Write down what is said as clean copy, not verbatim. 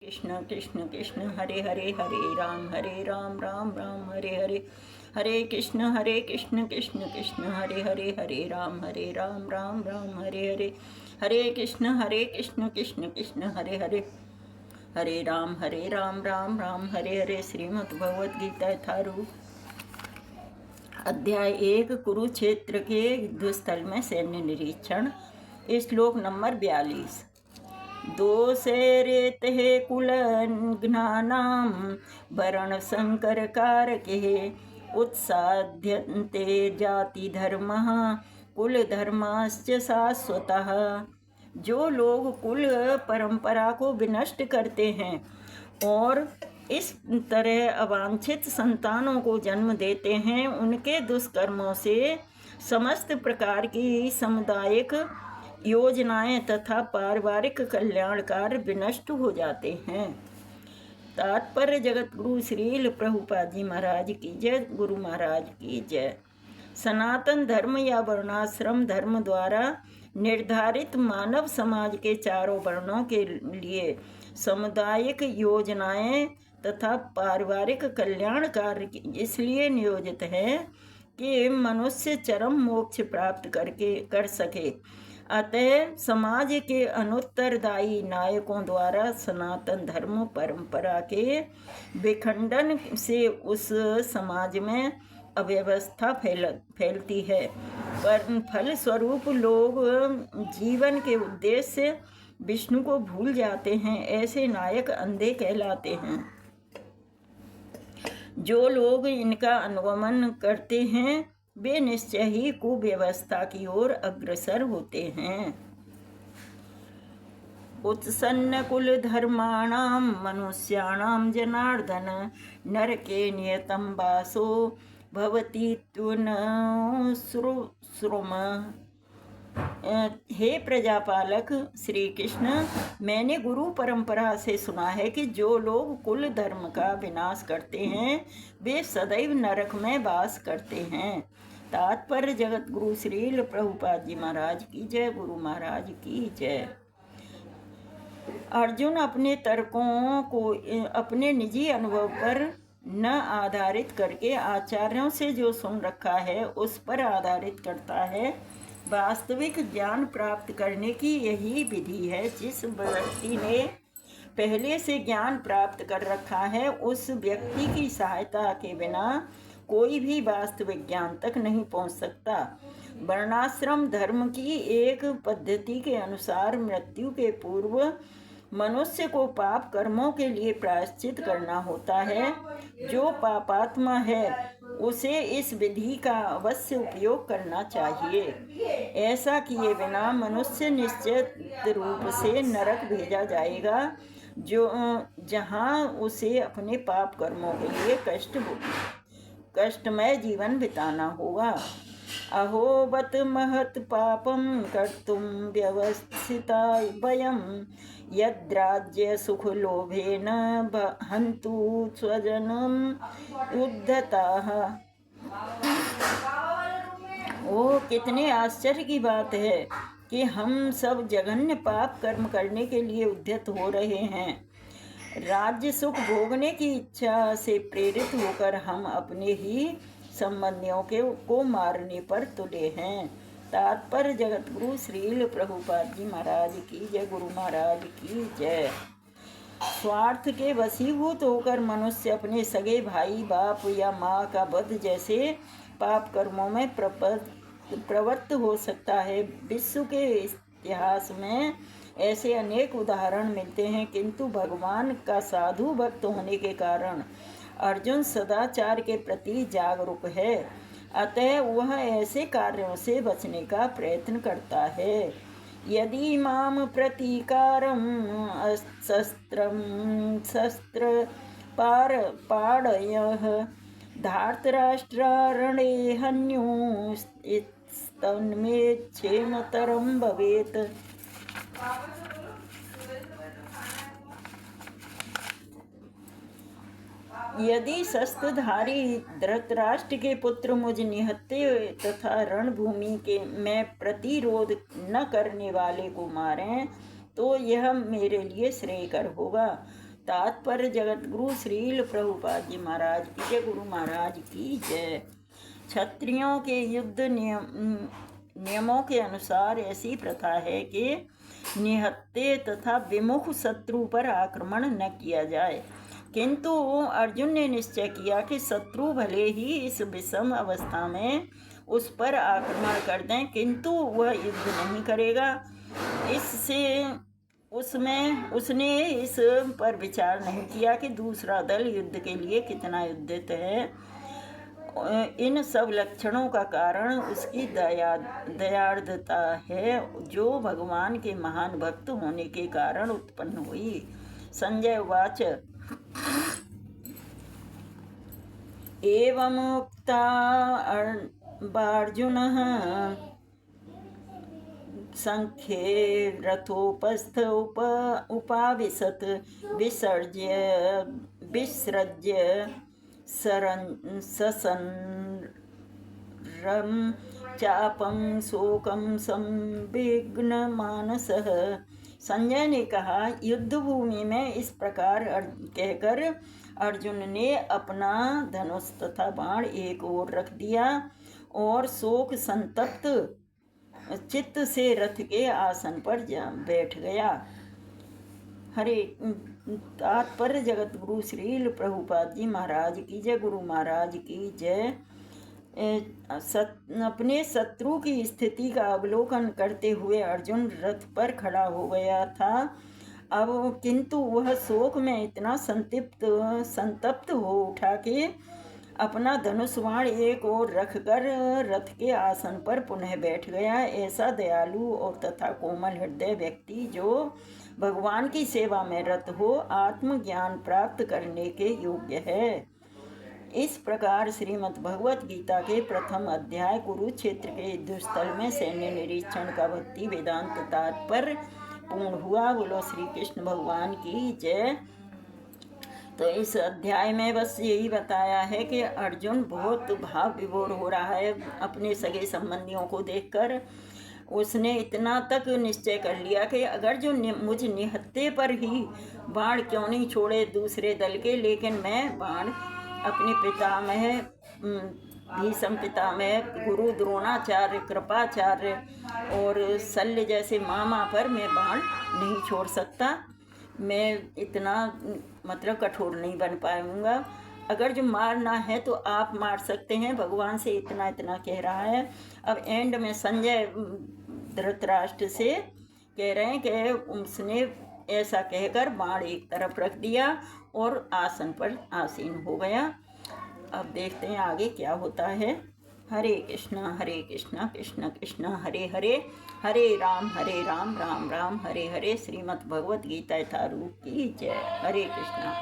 कृष्ण कृष्ण कृष्ण हरे हरे, हरे राम राम राम हरे हरे। हरे कृष्ण कृष्ण कृष्ण हरे राम राम राम हरे हरे। हरे कृष्ण कृष्ण कृष्ण हरे राम राम राम हरे हरे। श्रीमद् भगवद गीता यथारूप अध्याय 1 कुरुक्षेत्र के युद्ध स्थल में सैन्य निरीक्षण। श्लोक नंबर 42। दोषेरेते कुल ज्ञानाम वर्ण संकर कारके उत्साध्यन्ते जाति धर्मः कुल धर्माश्च शाश्वतः। जो लोग कुल परंपरा को विनष्ट करते हैं और इस तरह अवांछित संतानों को जन्म देते हैं, उनके दुष्कर्मों से समस्त प्रकार की सामुदायिक योजनाएं तथा पारिवारिक कल्याण कार्य विनष्ट हो जाते हैं। तात्पर्य जगत गुरु श्रील प्रभुपाद जी महाराज की जय। गुरु महाराज की जय। सनातन धर्म या वर्णाश्रम धर्म द्वारा निर्धारित मानव समाज के चारों वर्णों के लिए सामुदायिक योजनाएं तथा पारिवारिक कल्याण कार्य इसलिए नियोजित है कि मनुष्य चरम मोक्ष प्राप्त कर सके। अतः समाज के अनुत्तरदायी नायकों द्वारा सनातन धर्म परंपरा के विखंडन से उस समाज में अव्यवस्था फैलती है। पर फल स्वरूप लोग जीवन के उद्देश्य विष्णु को भूल जाते हैं। ऐसे नायक अंधे कहलाते हैं। जो लोग इनका अनुगमन करते हैं वे निश्चय ही कुव्यवस्था की ओर अग्रसर होते हैं। उत्सन्न कुल धर्माणाम मनुष्याणाम जनार्दन नरके नियतम वासो भवति श्रुम। हे प्रजापालक श्री कृष्ण, मैंने गुरु परंपरा से सुना है कि जो लोग कुल धर्म का विनाश करते हैं वे सदैव नरक में वास करते हैं। तात्पर्य जगत गुरु श्रील प्रभुपाद जी महाराज की जय। गुरु महाराज की जय। अर्जुन अपने तर्कों को अपने निजी अनुभव पर न आधारित करके आचार्यों से जो सुन रखा है उस पर आधारित करता है। वास्तविक ज्ञान प्राप्त करने की यही विधि है। जिस व्यक्ति ने पहले से ज्ञान प्राप्त कर रखा है उस व्यक्ति की सहायता के बिना कोई भी वास्तविक ज्ञान तक नहीं पहुंच सकता। वर्णाश्रम धर्म की एक पद्धति के अनुसार मृत्यु के पूर्व मनुष्य को पाप कर्मों के लिए प्रायश्चित करना होता है। जो पापात्मा है उसे इस विधि का अवश्य उपयोग करना चाहिए। ऐसा किए बिना मनुष्य निश्चित रूप से नरक भेजा जाएगा, जो जहाँ उसे अपने पाप कर्मों के लिए कष्टमय जीवन बिताना होगा। अहोबत महत् पापम कर्तुम व्यवस्थिता वयम यद्राज्य सुख लोभेन हन्तु स्वजनम उद्धताः। ओ कितने आश्चर्य की बात है कि हम सब जघन्य पाप कर्म करने के लिए उद्यत हो रहे हैं। राज्य सुख भोगने की इच्छा से प्रेरित होकर हम अपने ही संबंधियों को मारने पर तुले हैं। तात्पर्य जगत गुरु श्रील प्रभुपाद जी महाराज की जय। गुरु महाराज की जय। स्वार्थ के वशीभूत होकर मनुष्य अपने सगे भाई बाप या माँ का वध जैसे पाप कर्मों में प्रवृत्त हो सकता है। विश्व के इतिहास में ऐसे अनेक उदाहरण मिलते हैं, किंतु भगवान का साधु भक्त होने के कारण अर्जुन सदाचार के प्रति जागरूक है। अतः वह ऐसे कार्यों से बचने का प्रयत्न करता है। यदि माम प्रतीकारम शस्त्र पाड़यः धार्तराष्ट्रारणे हन्युस्तन्मे क्षेमतरं भवेत्। यदि शस्त्रधारी धृतराष्ट्र के पुत्र मुझ निहत्थे तथा रणभूमि के में प्रतिरोध न करने वाले को मारें तो यह मेरे लिए श्रेयकर होगा। तात्पर्य जगत गुरु श्रील प्रभुपाद जी महाराज की जय, गुरु महाराज की जय। क्षत्रियों के युद्ध नियमों के अनुसार ऐसी प्रथा है कि निहत्ते तथा विमुख शत्रु पर आक्रमण न किया जाए, किंतु अर्जुन ने निश्चय किया कि शत्रु भले ही इस विषम अवस्था में उस पर आक्रमण कर दें, किंतु वह युद्ध नहीं करेगा। इससे उसने इस पर विचार नहीं किया कि दूसरा दल युद्ध के लिए कितना उद्यत है। इन सब लक्षणों का कारण उसकी दयार्द्रता है, जो भगवान के महान भक्त होने के कारण उत्पन्न हुई। संजय उवाच एवमुक्ता अर्जुनः संख्ये रथोपस्थ उपाविशत विसृज्य ससंरं चापं शोकं संविघ्नमानसः। संजय ने कहा, युद्ध भूमि में इस प्रकार कहकर अर्जुन ने अपना धनुष तथा बाण एक ओर रख दिया और शोक संतप्त चित्त से रथ के आसन पर बैठ गया। हरे तात्पर्य जगत गुरु श्रील प्रभुपाद जी महाराज की जय, गुरु महाराज की जय। अपने शत्रु की स्थिति का अवलोकन करते हुए अर्जुन रथ पर खड़ा हो गया था। अब किंतु वह शोक में इतना संतप्त हो उठा कि अपना धनुष बाण एक ओर रखकर रथ के आसन पर पुनः बैठ गया। ऐसा दयालु और तथा कोमल हृदय व्यक्ति जो भगवान की सेवा में रत हो, आत्मज्ञान प्राप्त करने के योग्य है। इस प्रकार श्रीमद् भगवत गीता के प्रथम अध्याय कुरुक्षेत्र के युद्धस्थल में सैन्य निरीक्षण का भक्ति वेदांत तात्पर्य पूर्ण हुआ। बोलो श्री कृष्ण भगवान की जय। तो इस अध्याय में बस यही बताया है कि अर्जुन बहुत भाव विभोर हो रहा है अपने सगे संबंधियों को देखकर। उसने इतना तक निश्चय कर लिया कि अगर जो मुझ निहत्ते पर ही बाण क्यों नहीं छोड़े दूसरे दल के, लेकिन मैं बाण अपने पितामह भीष्म पितामह गुरु द्रोणाचार्य कृपाचार्य और शल्य जैसे मामा पर मैं बाण नहीं छोड़ सकता। मैं इतना मतलब कठोर नहीं बन पाऊंगा। अगर जो मारना है तो आप मार सकते हैं, भगवान से इतना कह रहा है। अब एंड में संजय धृतराष्ट्र से कह रहे हैं कि उसने ऐसा कहकर बाण एक तरफ रख दिया और आसन पर आसीन हो गया। अब देखते हैं आगे क्या होता है। हरे कृष्णा कृष्ण कृष्ण हरे हरे, हरे राम राम राम हरे हरे। श्रीमद् भगवत गीता यथारूप की जय। हरे कृष्णा।